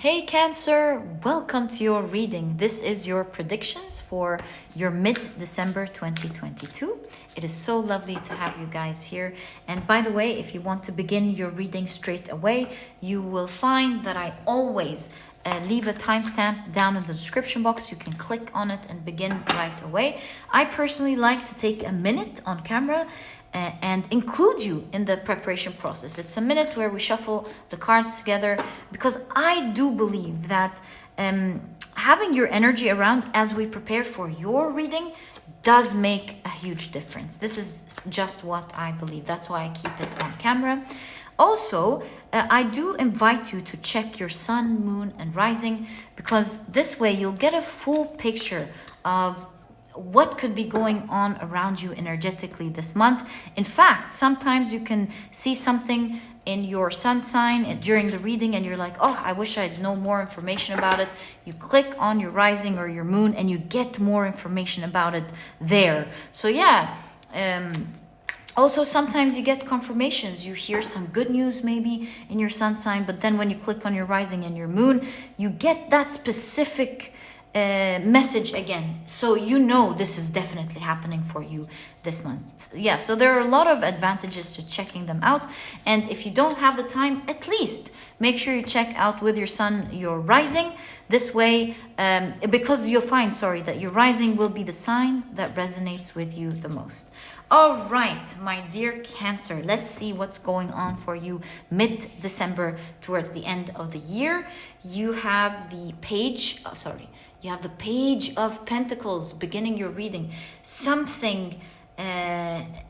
Hey Cancer, welcome to your reading. This is your predictions for your mid-December 2022. It is so lovely to have you guys here. And by the way, if you want to begin your reading straight away, you will find that I always leave a timestamp down in the description box. You can click on it and begin right away. I personally like to take a minute on camera and include you in the preparation process. It's a minute where we shuffle the cards together because I do believe that having your energy around as we prepare for your reading does make a huge difference. This is just what I believe. That's why I keep it on camera. Also, I do invite you to check your sun, moon, and rising, because this way you'll get a full picture of what could be going on around you energetically this month. In fact, sometimes you can see something in your sun sign during the reading and you're like, oh, I wish I'd know more information about it. You click on your rising or your moon and you get more information about it there. So yeah, also, sometimes you get confirmations. You hear some good news maybe in your sun sign, but then when you click on your rising and your moon, you get that specific message again. So you know this is definitely happening for you this month. Yeah, so there are a lot of advantages to checking them out. And if you don't have the time, at least make sure you check out with your sun your rising. This way, because you'll find, that your rising will be the sign that resonates with you the most. All right, my dear Cancer, let's see what's going on for you mid-December towards the end of the year. You have the page, you have the Page of Pentacles beginning your reading. Something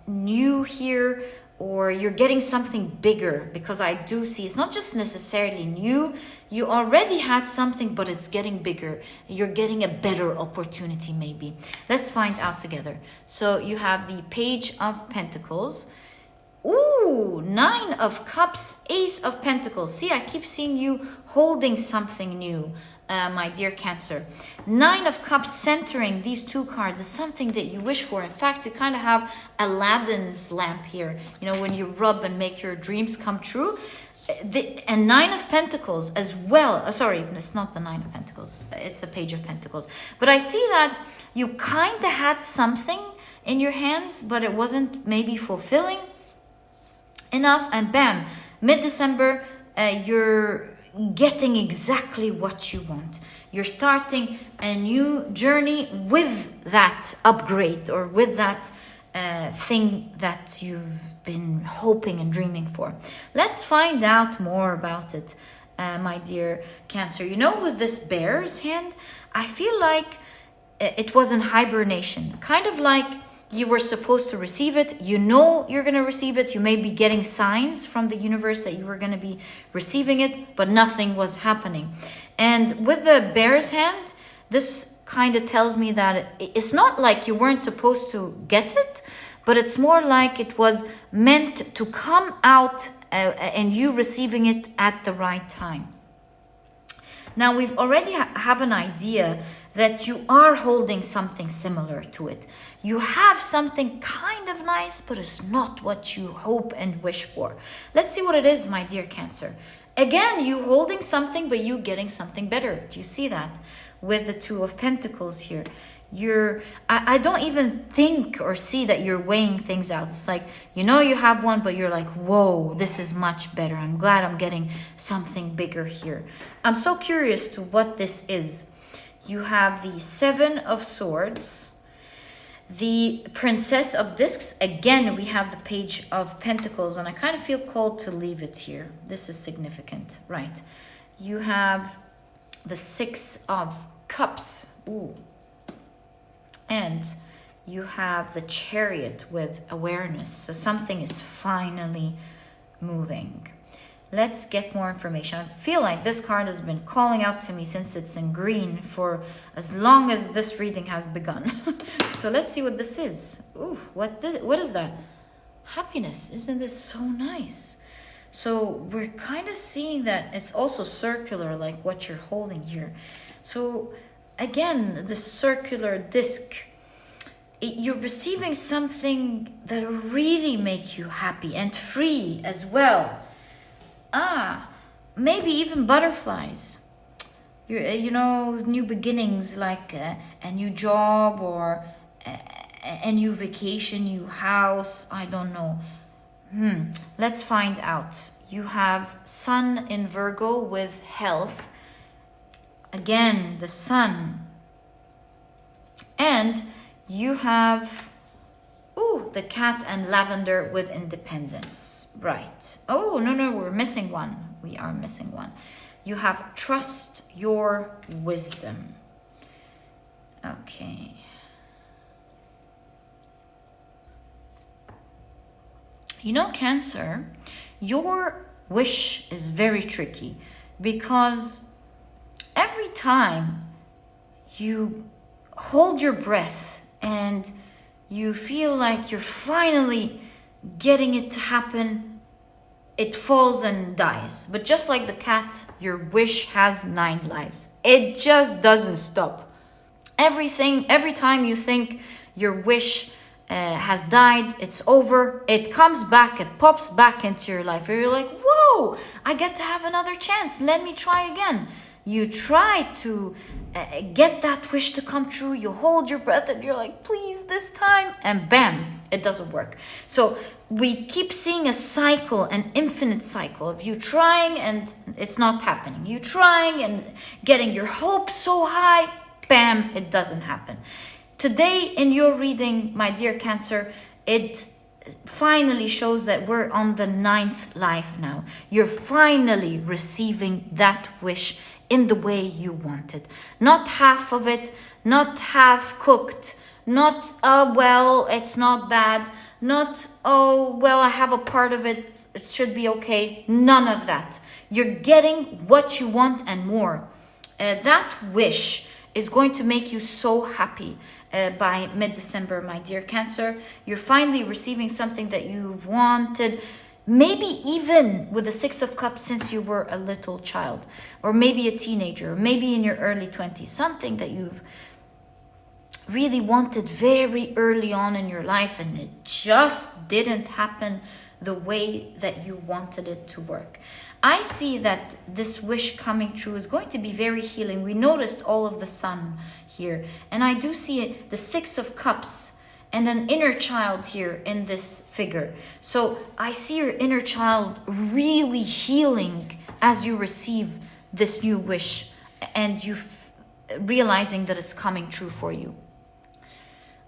new here, or you're getting something bigger, because I do see it's not just necessarily new. You already had something, but it's getting bigger. You're getting a better opportunity maybe. Let's find out together. So you have the Page of Pentacles. Ooh, Nine of Cups, Ace of Pentacles. See, I keep seeing you holding something new. My dear Cancer. Nine of Cups centering these two cards is something that you wish for. In fact, you kind of have Aladdin's lamp here. You know, when you rub and make your dreams come true. And Nine of Pentacles as well. It's not the Nine of Pentacles. It's the Page of Pentacles. But I see that you kind of had something in your hands, but it wasn't maybe fulfilling enough. And bam, mid-December, you're getting exactly what you want. You're starting a new journey with that upgrade, or with that thing that you've been hoping and dreaming for. Let's find out more about it, my dear Cancer. You know, with this bear's hand, I feel like it was in hibernation, kind of like you were supposed to receive it. You know you're going to receive it. You may be getting signs from the universe that you were going to be receiving it, but nothing was happening. And with the bear's hand, this kind of tells me that it's not like you weren't supposed to get it, but it's more like it was meant to come out and you receiving it at the right time. Now, we've already have an idea that you are holding something similar to it. You have something kind of nice, but it's not what you hope and wish for. Let's see what it is, my dear Cancer. Again, you holding something, but you getting something better. Do you see that? With the Two of Pentacles here. I don't even think or see that you're weighing things out. It's like, you know you have one, but you're like, whoa, this is much better. I'm glad I'm getting something bigger here. I'm so curious to what this is. You have the Seven of Swords, the Princess of Discs. Again, we have the Page of Pentacles, and I kind of feel called to leave it here. This is significant, right? You have the Six of Cups. Ooh. And you have the Chariot with awareness. So something is finally moving. Let's get more information. I feel like this card has been calling out to me since it's in green for as long as this reading has begun. So let's see what this is. Ooh, what is that? Happiness. Isn't this so nice? So we're kind of seeing that it's also circular, like what you're holding here. So again, the circular disc. You're receiving something that will really make you happy and free as well. Maybe even butterflies. you know, new beginnings, like a new job or a new vacation, new house. I don't know. Let's find out. You have Sun in Virgo with health. Again, the Sun. And you have, the Cat and Lavender with independence. Right. Oh, no, we're missing one. We are missing one. You have trust your wisdom. Okay. You know, Cancer, your wish is very tricky because every time you hold your breath and you feel like you're finally getting it to happen, it falls and dies. But just like the cat, your wish has 9 lives. It just doesn't stop. Every time you think your wish has died, it's over, it comes back, it pops back into your life. You're like, whoa, I get to have another chance. Let me try again. You try to get that wish to come true. You hold your breath and you're like, please, this time. And bam, it doesn't work. So we keep seeing a cycle, an infinite cycle of you trying and it's not happening. You trying and getting your hopes so high, bam, it doesn't happen. Today in your reading, my dear Cancer, it finally shows that we're on the 9th life now. You're finally receiving that wish in the way you wanted. Not half of it, not half cooked, not, well, it's not bad, not, oh, well, I have a part of it, it should be okay. None of that. You're getting what you want and more. That wish is going to make you so happy by mid-December, my dear Cancer. You're finally receiving something that you've wanted, maybe even with the 6 of Cups since you were a little child, or maybe a teenager, or maybe in your early 20s, something that you've really wanted very early on in your life and it just didn't happen the way that you wanted it to work. I see that this wish coming true is going to be very healing. We noticed all of the Sun here, and I do see the 6 of Cups and an inner child here in this figure. So I see your inner child really healing as you receive this new wish and you realizing that it's coming true for you.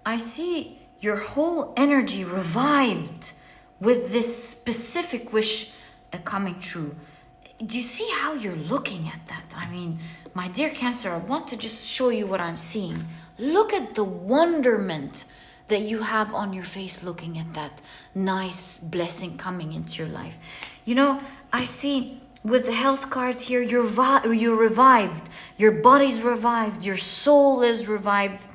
I see your whole energy revived with this specific wish coming true. Do you see how you're looking at that? I mean, my dear Cancer, I want to just show you what I'm seeing. Look at the wonderment that you have on your face looking at that nice blessing coming into your life. You know, I see with the health card here, you're revived. Your body's revived. Your soul is revived.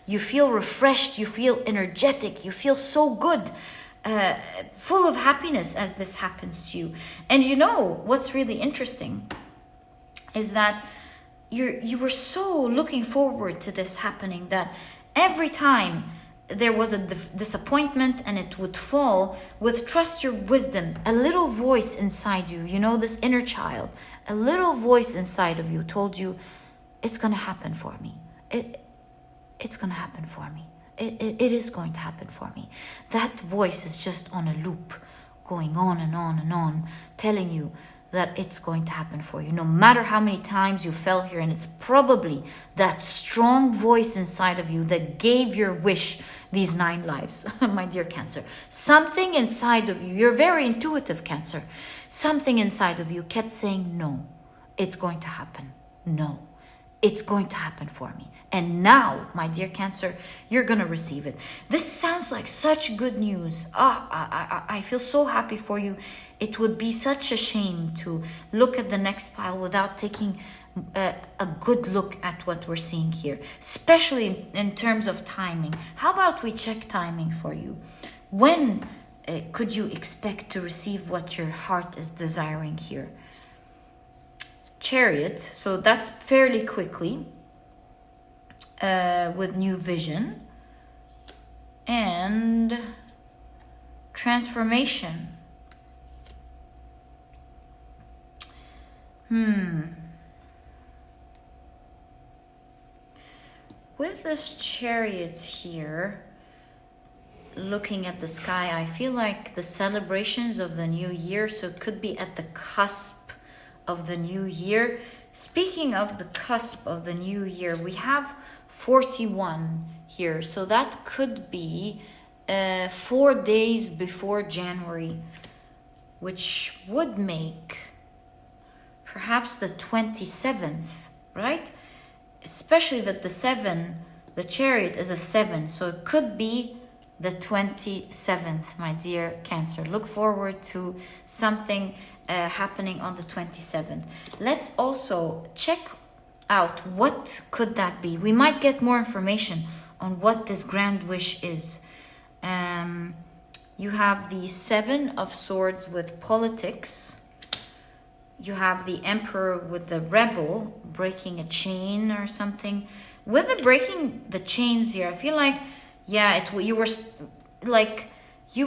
You feel refreshed. You feel energetic. You feel so good. Full of happiness as this happens to you. And you know what's really interesting is that you were so looking forward to this happening that every time there was a disappointment and it would fall, with trust your wisdom, a little voice inside you, you know, this inner child, a little voice inside of you told you, it's going to happen for me. It's going to happen for me. It is going to happen for me. That voice is just on a loop, going on and on and on, telling you that it's going to happen for you. No matter how many times you fell here, and it's probably that strong voice inside of you that gave your wish these 9 lives, my dear Cancer. Something inside of you, you're very intuitive, Cancer. Something inside of you kept saying, no, it's going to happen. No, it's going to happen for me. And now, my dear Cancer, you're going to receive it. This sounds like such good news. I feel so happy for you. It would be such a shame to look at the next pile without taking a good look at what we're seeing here, especially in terms of timing. How about we check timing for you? When could you expect to receive what your heart is desiring here? Chariot, so that's fairly quickly. With new vision and transformation. with this Chariot here, looking at the sky, I feel like the celebrations of the new year, so it could be at the cusp of the new year. Speaking of the cusp of the new year, we have 41 here, so that could be 4 days before January, which would make perhaps the 27th, right? Especially that the Chariot is a 7, so it could be the 27th, my dear Cancer. Look forward to something happening on the 27th. Let's also check out what could that be. We might get more information on what this grand wish is. You have the 7 of Swords with politics. You have the Emperor with the rebel breaking a chain or something. With the breaking the chains here, I feel like, yeah, you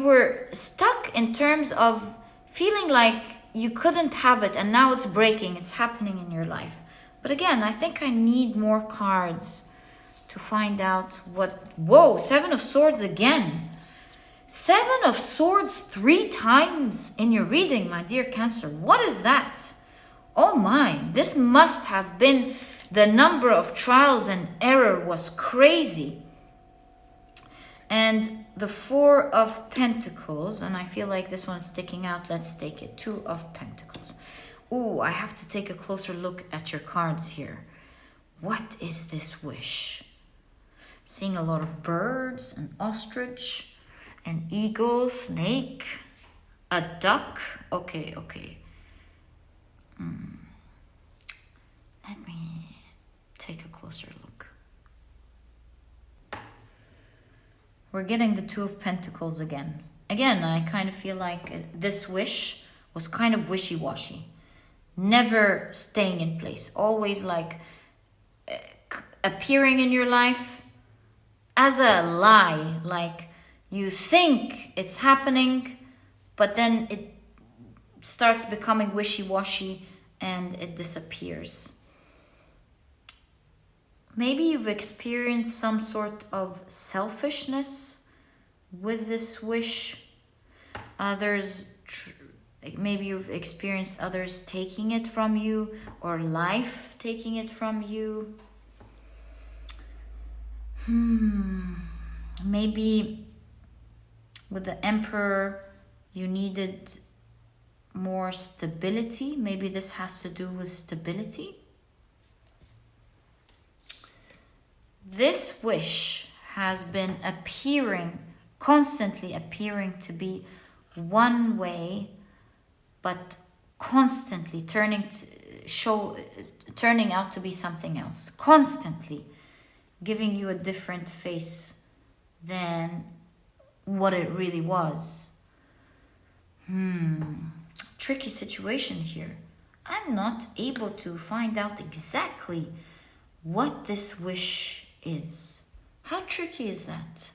were stuck in terms of feeling like you couldn't have it, and now it's breaking, it's happening in your life. But again, I think I need more cards to find out what... Whoa, 7 of Swords again. 7 of Swords 3 times in your reading, my dear Cancer. What is that? Oh my, this must have been... The number of trials and error was crazy. And the 4 of Pentacles, and I feel like this one's sticking out. Let's take it. 2 of Pentacles. Ooh, I have to take a closer look at your cards here. What is this wish? Seeing a lot of birds, an ostrich, an eagle, snake, a duck. Okay. Let me take a closer look. We're getting the 2 of Pentacles again. Again, I kind of feel like this wish was kind of wishy-washy. Never staying in place. Always like appearing in your life as a lie. Like you think it's happening, but then it starts becoming wishy-washy and it disappears. Maybe you've experienced some sort of selfishness with this wish. Maybe you've experienced others taking it from you, or life taking it from you. Maybe with the Emperor, you needed more stability. Maybe this has to do with stability. This wish has been constantly appearing to be one way, but constantly turning out to be something else. Constantly giving you a different face than what it really was. Tricky situation here. I'm not able to find out exactly what this wish is. How tricky is that?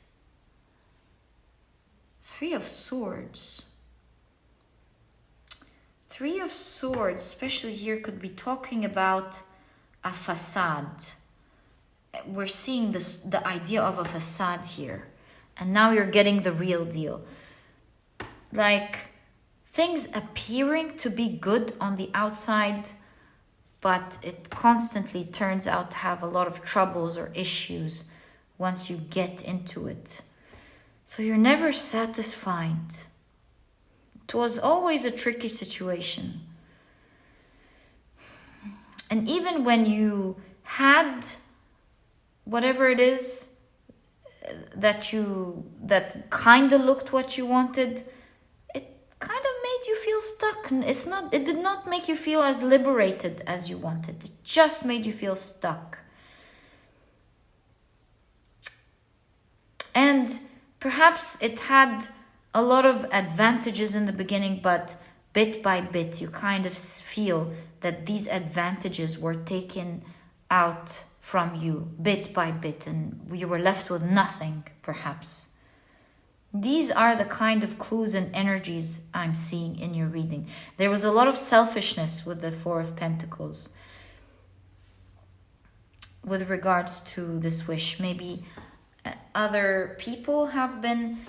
3 of Swords. 3 of Swords, especially here, could be talking about a facade. We're seeing the idea of a facade here. And now you're getting the real deal. Like things appearing to be good on the outside, but it constantly turns out to have a lot of troubles or issues once you get into it. So you're never satisfied. It was always a tricky situation. And even when you had whatever it is that kind of looked what you wanted, it kind of made you feel stuck. It did not make you feel as liberated as you wanted. It just made you feel stuck. And perhaps it had a lot of advantages in the beginning, but bit by bit, you kind of feel that these advantages were taken out from you bit by bit, and you were left with nothing, perhaps. These are the kind of clues and energies I'm seeing in your reading. There was a lot of selfishness with the 4 of Pentacles. with regards to this wish. Maybe other people have been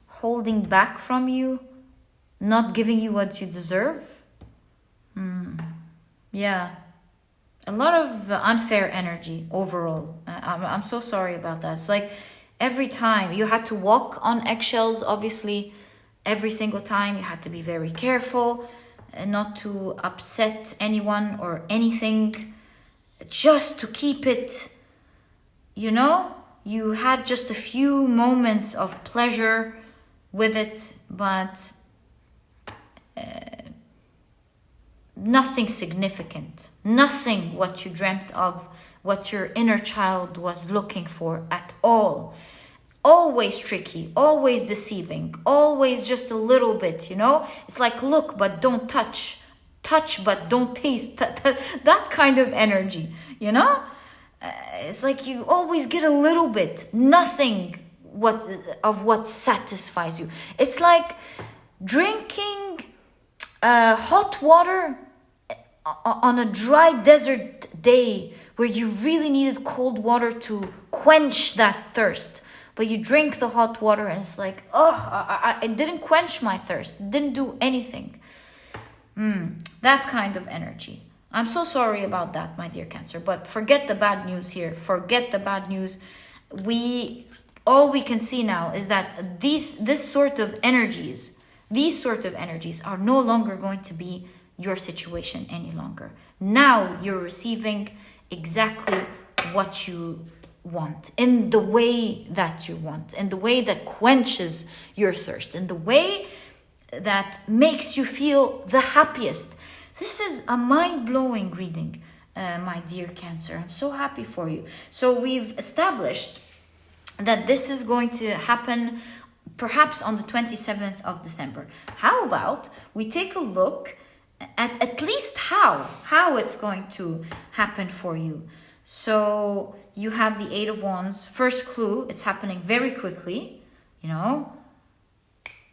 holding back from you, not giving you what you deserve. Yeah. A lot of unfair energy overall. I'm so sorry about that. It's like every time you had to walk on eggshells, obviously, every single time you had to be very careful and not to upset anyone or anything, just to keep it, you know, you had just a few moments of pleasure with it, but nothing significant, nothing what you dreamt of, what your inner child was looking for at all. Always tricky, always deceiving, always just a little bit, you know? It's like look but don't touch, touch but don't taste, that kind of energy, you know? It's like you always get a little bit, nothing what satisfies you. It's like drinking hot water on a dry desert day where you really needed cold water to quench that thirst. But you drink the hot water and it's like, it didn't quench my thirst. It didn't do anything. That kind of energy. I'm so sorry about that, my dear Cancer. But forget the bad news here. Forget the bad news. All we can see now is that these sort of energies are no longer going to be your situation any longer. Now you're receiving exactly what you want, in the way that you want, in the way that quenches your thirst, in the way that makes you feel the happiest. This is a mind-blowing reading, my dear Cancer. I'm so happy for you. So we've established that this is going to happen perhaps on the 27th of December. How about we take a look at least how it's going to happen for you. So you have the Eight of Wands. First clue, it's happening very quickly, you know,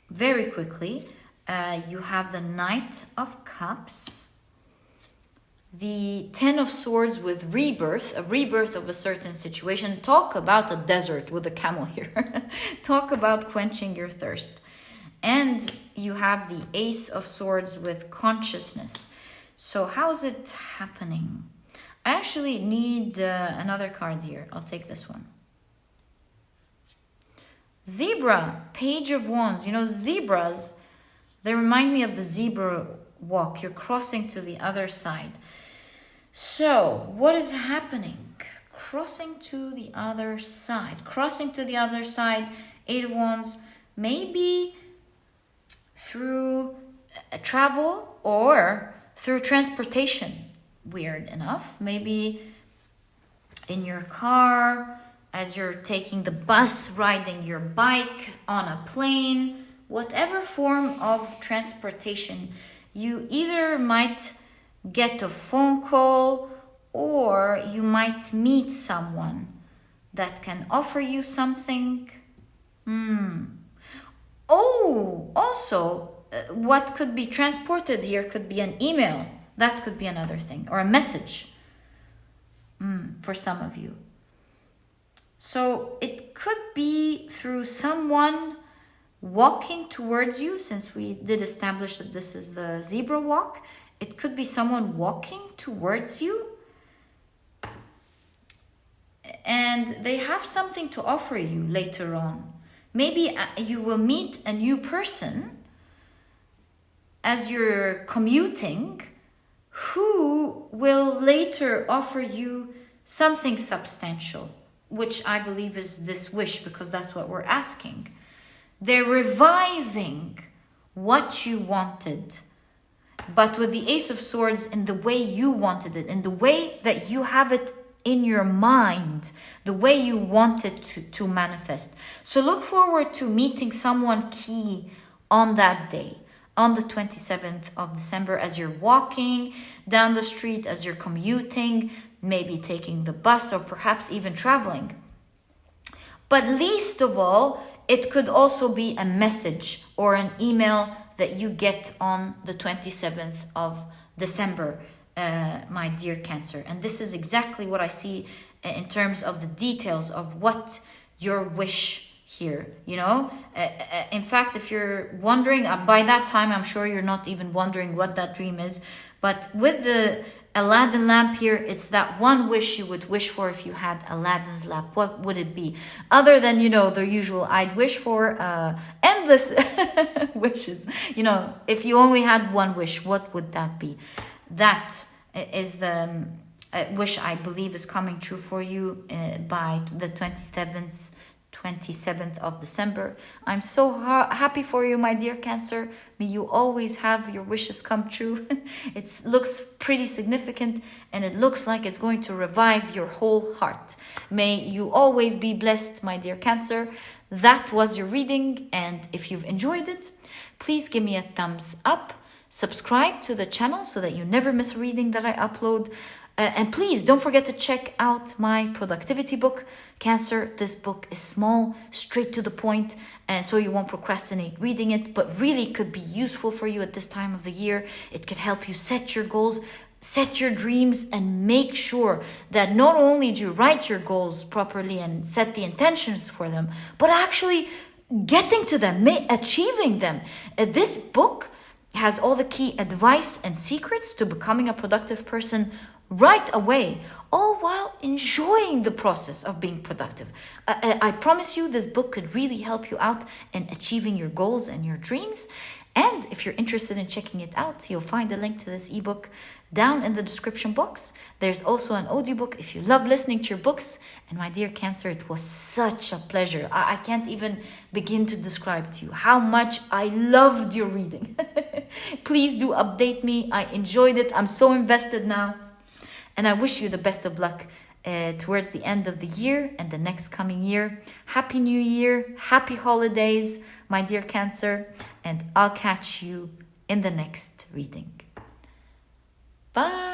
very quickly. You have the Knight of Cups, the Ten of Swords with rebirth, a rebirth of a certain situation. Talk about a desert with a camel here. Talk about quenching your thirst. And you have the Ace of Swords with consciousness. So how's it happening? I actually need another card here. I'll take this one. Zebra, Page of Wands. You know, zebras, they remind me of the zebra walk. You're crossing to the other side. So what is happening? Crossing to the other side. Crossing to the other side. Eight of Wands. Maybe through travel or through transportation. Weird enough. Maybe in your car, as you're taking the bus, riding your bike, on a plane, whatever form of transportation, you either might get a phone call or you might meet someone that can offer you something. Oh, also, what could be transported here could be an email. That could be another thing. Or a message for some of you. So it could be through someone walking towards you, since we did establish that this is the zebra walk. It could be someone walking towards you. And they have something to offer you later on. Maybe you will meet a new person as you're commuting who will later offer you something substantial, which I believe is this wish, because that's what we're asking. They're reviving what you wanted, but with the Ace of Swords in the way you wanted it, in the way that you have it in your mind, the way you want it to manifest. So look forward to meeting someone key on that day, on the 27th of December, as you're walking down the street, as you're commuting, maybe taking the bus or perhaps even traveling. But least of all, it could also be a message or an email that you get on the 27th of December. my dear Cancer. And this is exactly what I see in terms of the details of what your wish here, you know. In fact, if you're wondering, by that time, I'm sure you're not even wondering what that dream is. But with the Aladdin lamp here, it's that one wish you would wish for if you had Aladdin's lamp. What would it be? Other than, you know, the usual, I'd wish for endless wishes. You know, if you only had one wish, what would that be? That is the wish I believe is coming true for you by the 27th of December. I'm so happy for you, my dear Cancer. May you always have your wishes come true. It looks pretty significant, and it looks like it's going to revive your whole heart. May you always be blessed, my dear Cancer. That was your reading, and if you've enjoyed it, please give me a thumbs up. Subscribe to the channel so that you never miss a reading that I upload. And please don't forget to check out my productivity book, Cancer. This book is small, straight to the point, and so you won't procrastinate reading it, but really could be useful for you at this time of the year. It could help you set your goals, set your dreams, and make sure that not only do you write your goals properly and set the intentions for them, but actually getting to them, achieving them. This book has all the key advice and secrets to becoming a productive person right away, all while enjoying the process of being productive. I promise you this book could really help you out in achieving your goals and your dreams. And if you're interested in checking it out, you'll find a link to this ebook down in the description box. There's also an audiobook if you love listening to your books. And my dear Cancer, it was such a pleasure. I can't even begin to describe to you how much I loved your reading. Please do update me. I enjoyed it. I'm so invested now. And I wish you the best of luck towards the end of the year and the next coming year. Happy New Year. Happy holidays, my dear Cancer. And I'll catch you in the next reading. Bye.